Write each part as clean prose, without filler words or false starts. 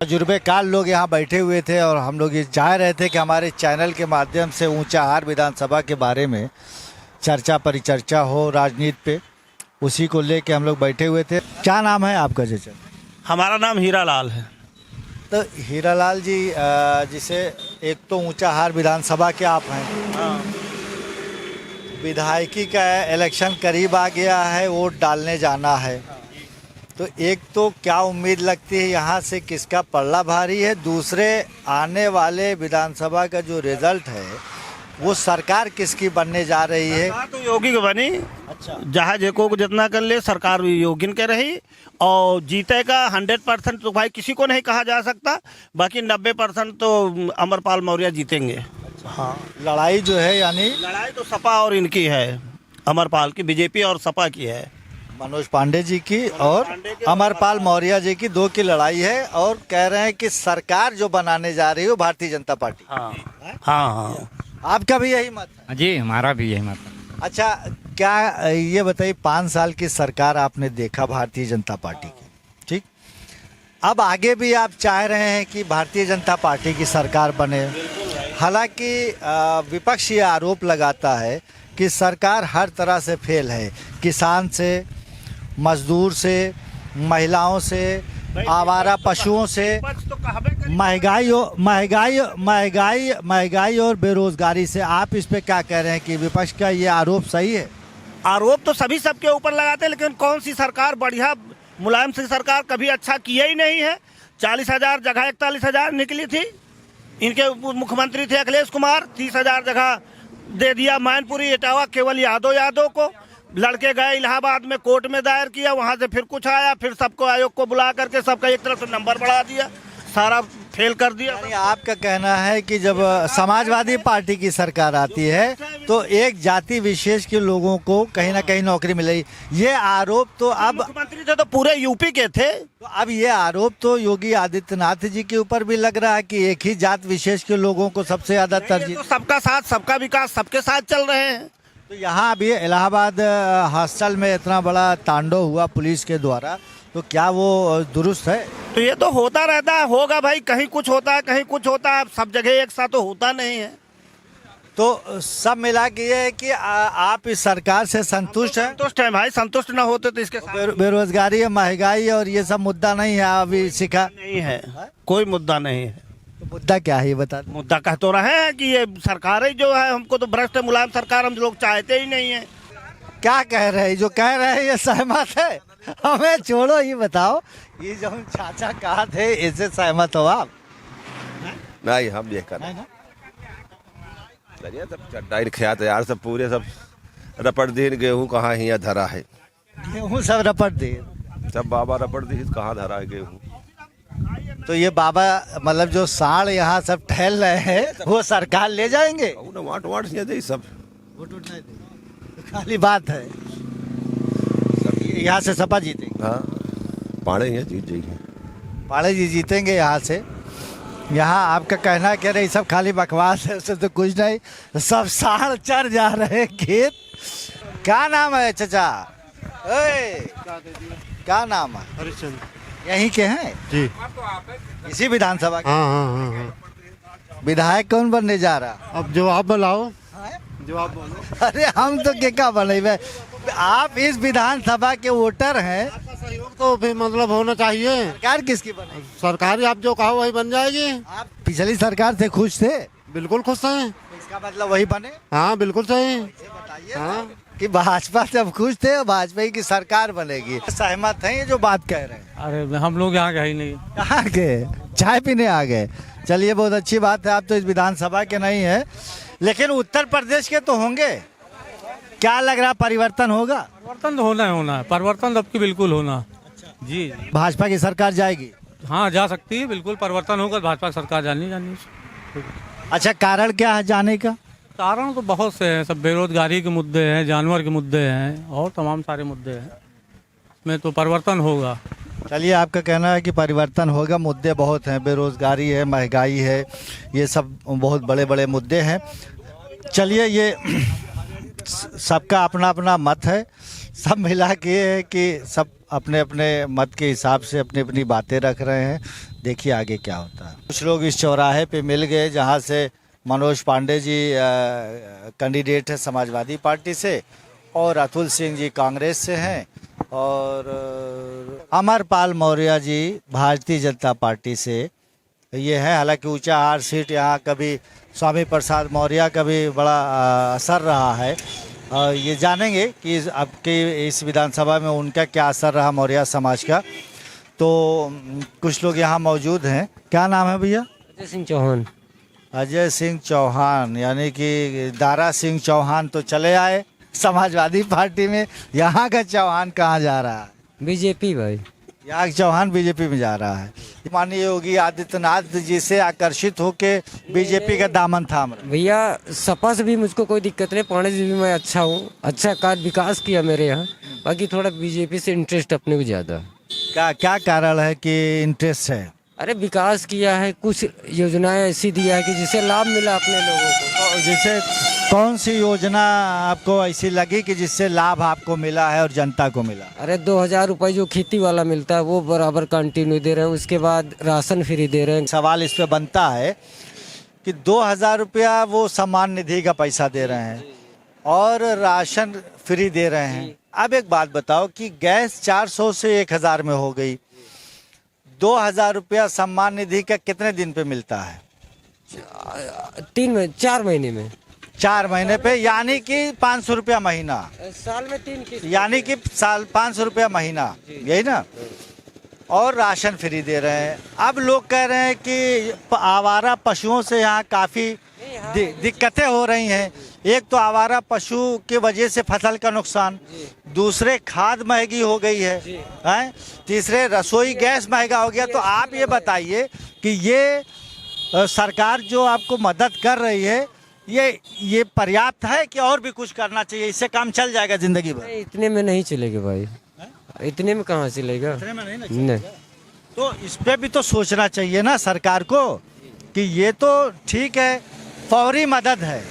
तजुर्बेकार लोग यहाँ बैठे हुए थे और हम लोग ये चाह रहे थे कि हमारे चैनल के माध्यम से ऊंचाहार विधानसभा के बारे में चर्चा परिचर्चा हो राजनीति पे, उसी को लेके हम लोग बैठे हुए थे। क्या नाम है आपका चाचा? हमारा नाम हीरालाल है। तो हीरालाल जी, जिसे एक तो ऊंचाहार विधानसभा के आप हैं, विधायकी का इलेक्शन करीब आ गया है, वोट डालने जाना है, तो एक तो क्या उम्मीद लगती है यहाँ से किसका पल्ला भारी है? दूसरे आने वाले विधानसभा का जो रिजल्ट है वो सरकार किसकी बनने जा रही है? सरकार तो योगी की बनी। अच्छा, जहाँ जेको को जितना कर ले सरकार योगी के रही और जीतेगा 100% तो भाई किसी को नहीं कहा जा सकता, बाकी 90% तो अमरपाल मौर्य जीतेंगे। हाँ, लड़ाई जो है यानी लड़ाई तो सपा और इनकी है, अमरपाल की, बीजेपी और सपा की है, मनोज पांडे जी की और अमरपाल मौर्य जी की, दो की लड़ाई है। और कह रहे हैं कि सरकार जो बनाने जा रही है वो भारतीय जनता पार्टी। हाँ हाँ हाँ। आपका भी यही मत है? जी, हमारा भी यही मत है। अच्छा, क्या ये बताइए, 5 साल की सरकार आपने देखा भारतीय जनता पार्टी की, ठीक? अब आगे भी आप चाह रहे हैं कि भारतीय जनता पार्टी की सरकार बने। हालांकि विपक्ष ये आरोप लगाता है कि सरकार हर तरह से फेल है, किसान से, मजदूर से, महिलाओं से, आवारा पशुओं से, महंगाई और बेरोजगारी से। आप इस पे क्या कह रहे हैं कि विपक्ष का ये आरोप सही है? आरोप तो सभी सबके ऊपर लगाते हैं, लेकिन कौन सी सरकार बढ़िया, मुलायम सिंह सरकार कभी अच्छा किया ही नहीं है। 40,000 जगह 41,000 निकली थी। इनके मुख्यमंत्री थे अखिलेश कुमार, 30,000 जगह दे दिया मैनपुरी इटावा केवल यादव को। लड़के गए इलाहाबाद में, कोर्ट में दायर किया, वहां से फिर कुछ आया, फिर सबको आयोग को बुला करके सबका एक तरफ से नंबर बढ़ा दिया, सारा फेल कर दिया। यानी आपका कहना है कि जब समाजवादी पार्टी की सरकार आती है तो एक जाति विशेष के लोगों को कहीं ना कहीं नौकरी मिलेगी। ये आरोप तो अब मुख्यमंत्री थे तो पूरे यूपी के थे, तो अब ये आरोप तो योगी आदित्यनाथ जी के ऊपर भी लग रहा है कि एक ही जात विशेष के लोगों को सबसे ज्यादा तरजीह। तो सबका साथ सबका विकास सबके साथ चल रहे हैं। तो यहाँ अभी इलाहाबाद हॉस्टल में इतना बड़ा तांडव हुआ पुलिस के द्वारा, तो क्या वो दुरुस्त है? तो ये तो होता रहता है, होगा भाई, कहीं कुछ होता है कहीं कुछ होता है, सब जगह एक साथ तो होता नहीं है। तो सब मिला के ये है कि आप इस सरकार से संतुष्ट हैं? संतुष्ट है भाई, संतुष्ट ना होते तो इसके साथ बेरोजगारी, महंगाई और ये सब मुद्दा नहीं है अभी सिखा? नहीं है, कोई मुद्दा नहीं है। तो मुद्दा क्या है ये बता दो। मुद्दा कह तो रहे हैं कि ये सरकारें जो है, हमको तो भ्रष्ट मुलायम सरकार हम लोग चाहते ही नहीं है। क्या कह रहे हैं? जो कह रहे हैं ये सहमत है? हमें छोड़ो, ये बताओ, ये जो हम चाचा कहा थे इससे सहमत हो आप? नहीं, हम ये कर सब चट्टाई खेत यार, सब पूरे सब रपट दिन गेहूँ कहाँ ही धरा है। गेहूँ सब रपट दिए, सब बाबा रपट दी कहाँ धरा है गेहूँ। तो ये बाबा मतलब जो साढ़ यहाँ सब ठहल रहे हैं वो सरकार ले जाएंगे? वाट से दे सब वोट नहीं देंगे, तो खाली बात है। यहाँ से सपा जीतेंगे? हाँ, पाड़े हैं, जीत जाएंगे, पाड़े जी जीतेंगे यहाँ से। यहाँ आपका कहना कह रहे सब खाली बकवास है, उससे तो कुछ नहीं, सब साढ़ चढ़ जा रहे हैं खेत। क्या नाम है चाचा? क्या नाम है? हरिश्चंद्र। यहीं के हैं जी, इसी विधानसभा के? हाँ। विधायक कौन बनने जा रहा? अब जवाब बताओ, जवाब बोलो। अरे हम तो क्या बने, आप इस विधानसभा के वोटर हैं, सहयोग तो भी मतलब होना चाहिए। सरकार किसकी बनेगी? सरकारी आप जो कहो वही बन जाएगी। आप पिछली सरकार से खुश थे? बिल्कुल खुश हैं। इसका मतलब वही बने? हाँ, बिल्कुल सही। बताइए हाँ, कि भाजपा जब खुश थे और भाजपा की सरकार बनेगी, सहमत हैं ये जो बात कह रहे हैं? अरे हम लोग यहाँ गए ही नहीं। कहाँ गए? चाय पीने आ गए? चलिए, बहुत अच्छी बात है। आप तो इस विधानसभा के नहीं है, लेकिन उत्तर प्रदेश के तो होंगे। क्या लग रहा, परिवर्तन होगा? परिवर्तन तो होना है, परिवर्तन तो आपकी बिल्कुल होना। जी, भाजपा की सरकार जाएगी? हाँ, जा सकती है, बिल्कुल परिवर्तन होगा, भाजपा सरकार जानी। अच्छा, कारण क्या है जाने का? कारण तो बहुत से हैं, सब बेरोजगारी के मुद्दे हैं, जानवर के मुद्दे हैं और तमाम सारे मुद्दे हैं, इसमें तो परिवर्तन होगा। चलिए, आपका कहना है कि परिवर्तन होगा, मुद्दे बहुत हैं, बेरोजगारी है, महंगाई है, ये सब बहुत बड़े बड़े मुद्दे हैं। चलिए, ये सबका अपना अपना मत है, सब मिला के है कि सब अपने अपने मत के हिसाब से अपनी अपनी बातें रख रहे हैं। देखिए आगे क्या होता है। कुछ लोग इस चौराहे पे मिल गए जहां से मनोज पांडे जी कैंडिडेट है समाजवादी पार्टी से और अतुल सिंह जी कांग्रेस से हैं और अमरपाल मौर्य जी भारतीय जनता पार्टी से ये है। हालांकि ऊंचाहार सीट यहाँ कभी स्वामी प्रसाद मौर्य का भी बड़ा असर रहा है। ये जानेंगे कि आपके इस विधानसभा में उनका क्या असर रहा मौर्य समाज का। तो कुछ लोग यहाँ मौजूद हैं। क्या नाम है भैया? अजय सिंह चौहान। अजय सिंह चौहान, यानी कि दारा सिंह चौहान तो चले आए समाजवादी पार्टी में, यहाँ का चौहान कहाँ जा रहा है? बीजेपी भाई। यहाँ का चौहान बीजेपी में जा रहा है। माननीय योगी आदित्यनाथ जी से आकर्षित होके बीजेपी का दामन थाम रहे। भैया सपा से भी मुझको कोई दिक्कत नहीं, पांडे जी भी मैं अच्छा हूँ, अच्छा कार्य विकास किया मेरे यहाँ। बाकी थोड़ा बीजेपी से इंटरेस्ट अपने को ज़्यादा। क्या कारण है कि इंटरेस्ट है? अरे विकास किया है, कुछ योजनाएं ऐसी दिया है कि जिससे लाभ मिला अपने लोगों को। और जैसे कौन सी योजना आपको ऐसी लगी कि जिससे लाभ आपको मिला है और जनता को मिला? अरे 2000 रुपये जो खेती वाला मिलता है वो बराबर कंटिन्यू दे रहे हैं। उसके बाद राशन फ्री दे रहे हैं। सवाल इस पे बनता है कि 2000 रुपया वो सम्मान निधि का पैसा दे रहे हैं और राशन फ्री दे रहे हैं। अब एक बात बताओ कि गैस 400 से 1000 में हो गई, 2000 रुपया सम्मान निधि का कितने दिन पे मिलता है? 4 महीने में। 4 महीने पे, यानी कि 500 रुपया महीना। साल में 3 किस्त, यानी कि साल 500 रुपया महीना, यही ना? और राशन फ्री दे रहे हैं। अब लोग कह रहे हैं कि आवारा पशुओं से यहाँ काफ़ी दिक्कतें हो रही हैं। एक तो आवारा पशु की वजह से फसल का नुकसान, दूसरे खाद महंगी हो गई है, तीसरे रसोई गैस महंगा हो गया। तो आप ये बताइए कि ये सरकार जो आपको मदद कर रही है ये पर्याप्त है कि और भी कुछ करना चाहिए? इससे काम चल जाएगा जिंदगी भर? इतने में नहीं चलेगा भाई, इतने में कहाँ चलेगा? इतने में नहीं ना नहीं। तो इस पे भी तो सोचना चाहिए ना सरकार को कि ये तो ठीक है फौरी मदद है,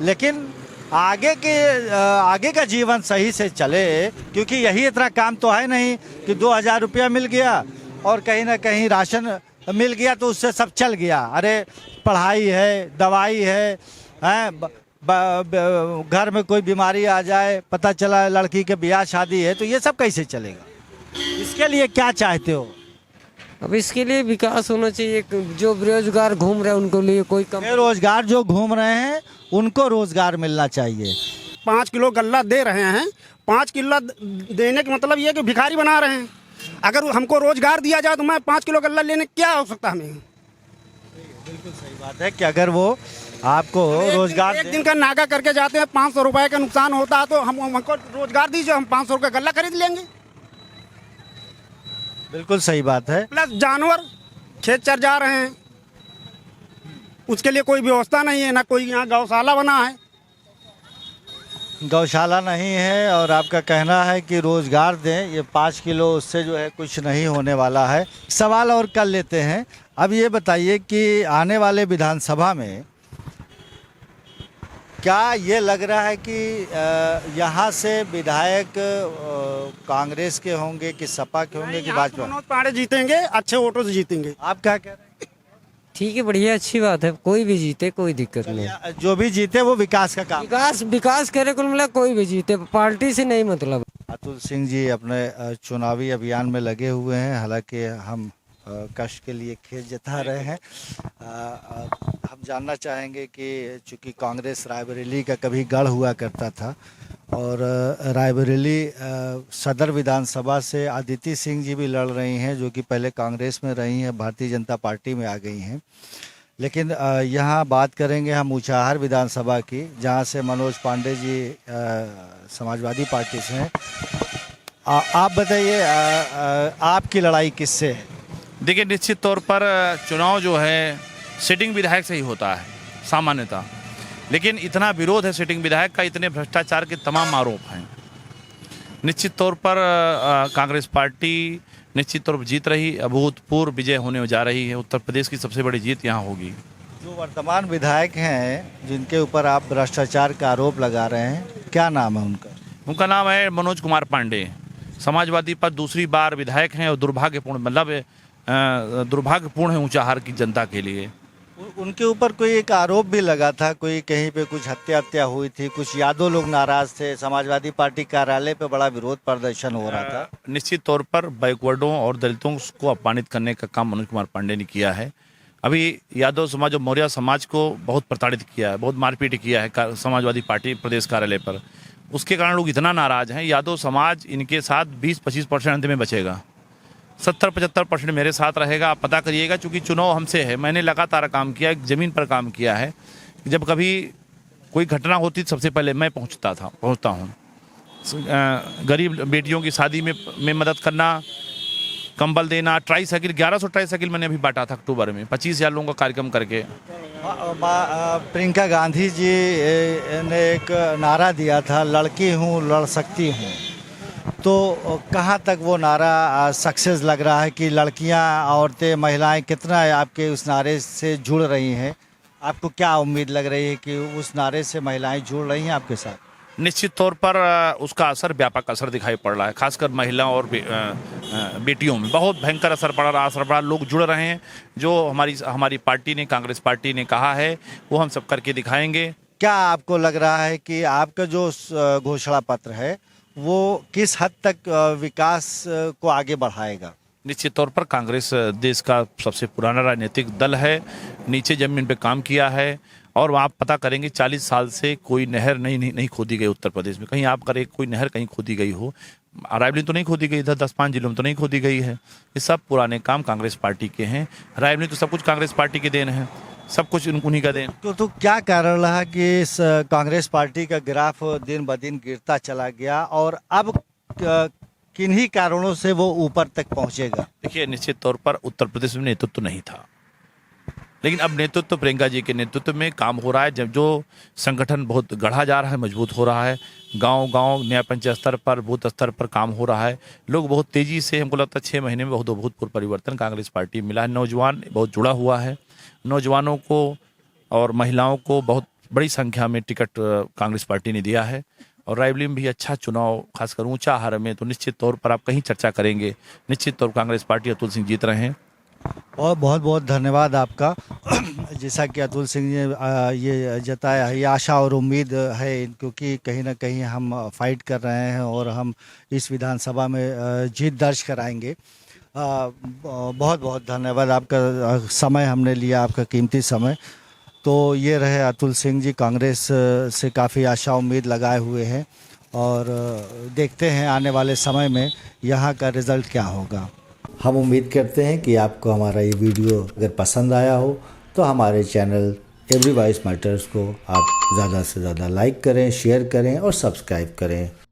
लेकिन आगे का जीवन सही से चले, क्योंकि यही इतना काम तो है नहीं कि 2000 रुपया मिल गया और कहीं ना कहीं राशन मिल गया तो उससे सब चल गया। अरे पढ़ाई है, दवाई है, घर में कोई बीमारी आ जाए, पता चला लड़की के ब्याह शादी है, तो ये सब कैसे चलेगा? इसके लिए क्या चाहते हो? अब इसके लिए विकास होना चाहिए। जो बेरोजगार घूम रहे हैं उनको लिए कोई कम, बेरोजगार जो घूम रहे हैं उनको रोजगार मिलना चाहिए। 5 किलो गल्ला दे रहे हैं। 5 किलो देने का मतलब ये है कि भिखारी बना रहे हैं। अगर हमको रोजगार दिया जाए तो मैं 5 किलो गल्ला लेने क्या हो सकता है हमें? बिल्कुल सही बात है कि अगर वो आपको रोजगार एक दिन का नागा करके जाते हैं, 500 रुपए का नुकसान होता है, तो हमको रोजगार दीजिए, हम 500 रुपये गल्ला खरीद लेंगे। बिल्कुल सही बात है। प्लस जानवर खेत चर जा रहे हैं, उसके लिए कोई व्यवस्था नहीं है, ना कोई यहाँ गौशाला बना है। गौशाला नहीं है और आपका कहना है कि रोजगार दें। ये 5 किलो उससे जो है कुछ नहीं होने वाला है। सवाल और कर लेते हैं। अब ये बताइए कि आने वाले विधानसभा में क्या ये लग रहा है कि यहाँ से विधायक कांग्रेस के होंगे कि सपा के होंगे कि भाजपा? मनोज पांडे जीतेंगे, अच्छे वोटों से जीतेंगे। आप क्या कह रहे हैं? ठीक है, बढ़िया, अच्छी बात है। कोई भी जीते कोई दिक्कत नहीं। जो भी जीते वो विकास का काम। विकास करे कुल मिला, कोई भी जीते, पार्टी से नहीं मतलब। अतुल सिंह जी अपने चुनावी अभियान में लगे हुए हैं। हालांकि हम कष्ट के लिए खेद जता रहे हैं। हम जानना चाहेंगे कि चूंकि कांग्रेस रायबरेली का कभी गढ़ हुआ करता था और रायबरेली सदर विधानसभा से अदिति सिंह जी भी लड़ रही हैं, जो कि पहले कांग्रेस में रही हैं, भारतीय जनता पार्टी में आ गई हैं। लेकिन यहाँ बात करेंगे हम ऊंचाहार विधानसभा की, जहाँ से मनोज पांडे जी समाजवादी पार्टी से हैं। आप बताइए आपकी लड़ाई किससे है? देखिए, निश्चित तौर पर चुनाव जो है सिटिंग विधायक से ही होता है सामान्यतः, लेकिन इतना विरोध है सिटिंग विधायक का, इतने भ्रष्टाचार के तमाम आरोप हैं। निश्चित तौर पर कांग्रेस पार्टी निश्चित तौर पर जीत रही, अभूतपूर्व विजय होने जा रही है। उत्तर प्रदेश की सबसे बड़ी जीत यहाँ होगी। जो वर्तमान विधायक हैं जिनके ऊपर आप भ्रष्टाचार का आरोप लगा रहे हैं, क्या नाम है उनका? उनका नाम है मनोज कुमार पांडे। समाजवादी पर दूसरी बार विधायक हैं और दुर्भाग्यपूर्ण दुर्भाग्यपूर्ण है ऊंचाहार की जनता के लिए। उनके ऊपर कोई एक आरोप भी लगा था, कोई कहीं पे कुछ हत्या हुई थी, कुछ यादव लोग नाराज थे, समाजवादी पार्टी कार्यालय पे बड़ा विरोध प्रदर्शन हो रहा था। निश्चित तौर पर बैकवर्डों और दलितों को अपमानित करने का काम मनोज कुमार पांडे ने किया है। अभी यादव समाज और मौर्य समाज को बहुत प्रताड़ित किया है, बहुत मारपीट किया है समाजवादी पार्टी प्रदेश कार्यालय पर। उसके कारण लोग इतना नाराज हैं। यादव समाज इनके साथ 20-25% अंत में बचेगा, 70-75% मेरे साथ रहेगा। आप पता करिएगा, चूंकि चुनाव हमसे है, मैंने लगातार काम किया, ज़मीन पर काम किया है। जब कभी कोई घटना होती सबसे पहले मैं पहुंचता हूं। गरीब बेटियों की शादी में मदद करना, कंबल देना, ट्राईसाइकिल 1100 ट्राईसाइकिल मैंने अभी बांटा था अक्टूबर में 25,000 लोगों का कार्यक्रम करके। प्रियंका गांधी जी ने एक नारा दिया था, लड़की हूँ लड़ सकती हूँ, तो कहाँ तक वो नारा सक्सेस लग रहा है कि लड़कियाँ, औरतें, महिलाएं कितना आपके उस नारे से जुड़ रही हैं? आपको क्या उम्मीद लग रही है कि उस नारे से महिलाएं जुड़ रही हैं आपके साथ? निश्चित तौर पर उसका असर, व्यापक असर दिखाई पड़ रहा है, खासकर महिलाओं और बेटियों में बहुत भयंकर असर पड़ रहा। लोग जुड़ रहे हैं। जो हमारी पार्टी ने, कांग्रेस पार्टी ने कहा है वो हम सब करके दिखाएंगे। क्या आपको लग रहा है कि आपका जो घोषणा पत्र है वो किस हद तक विकास को आगे बढ़ाएगा? निश्चित तौर पर कांग्रेस देश का सबसे पुराना राजनीतिक दल है, नीचे जमीन पे काम किया है। और आप पता करेंगे 40 साल से कोई नहर नहीं खोदी गई उत्तर प्रदेश में। कहीं आप करें कोई नहर कहीं खोदी गई हो, रायबरेली तो नहीं खोदी गई, इधर 10-5 जिलों में तो नहीं खोदी गई है। ये सब पुराने काम कांग्रेस पार्टी के हैं। रायबरेली तो सब कुछ कांग्रेस पार्टी के देन है, सब कुछ उन्हीं का देन। तो क्या कारण रहा कि इस कांग्रेस पार्टी का ग्राफ दिन ब दिन गिरता चला गया और अब किन्हीं कारणों से वो ऊपर तक पहुंचेगा? देखिए, निश्चित तौर पर उत्तर प्रदेश में नेतृत्व तो नहीं था, लेकिन अब नेतृत्व प्रियंका जी के नेतृत्व में काम हो रहा है। जब जो संगठन बहुत गढ़ा जा रहा है, मजबूत हो रहा है, गांव न्याय पंचायत स्तर पर, बूथ स्तर पर काम हो रहा है। लोग बहुत तेजी से, हमको लगता है 6 महीने में बहुत अभूतपूर्व परिवर्तन कांग्रेस पार्टी में मिला है। नौजवान बहुत जुड़ा हुआ है, नौजवानों को और महिलाओं को बहुत बड़ी संख्या में टिकट कांग्रेस पार्टी ने दिया है। और रायबरेली में भी अच्छा चुनाव, खासकर ऊंचाहार में तो निश्चित तौर पर आप कहीं चर्चा करेंगे, निश्चित तौर पर कांग्रेस पार्टी अतुल सिंह जीत रहे हैं। और बहुत बहुत धन्यवाद आपका। जैसा कि अतुल सिंह ने ये जताया, ये आशा और उम्मीद है, क्योंकि कहीं ना कहीं हम फाइट कर रहे हैं और हम इस विधानसभा में जीत दर्ज कराएंगे। बहुत बहुत धन्यवाद, आपका समय हमने लिया, आपका कीमती समय। तो ये रहे अतुल सिंह जी, कांग्रेस से काफ़ी आशा उम्मीद लगाए हुए हैं और देखते हैं आने वाले समय में यहाँ का रिज़ल्ट क्या होगा। हम उम्मीद करते हैं कि आपको हमारा ये वीडियो अगर पसंद आया हो तो हमारे चैनल एवरी वॉइस मैटर्स को आप ज़्यादा से ज़्यादा लाइक करें, शेयर करें और सब्सक्राइब करें।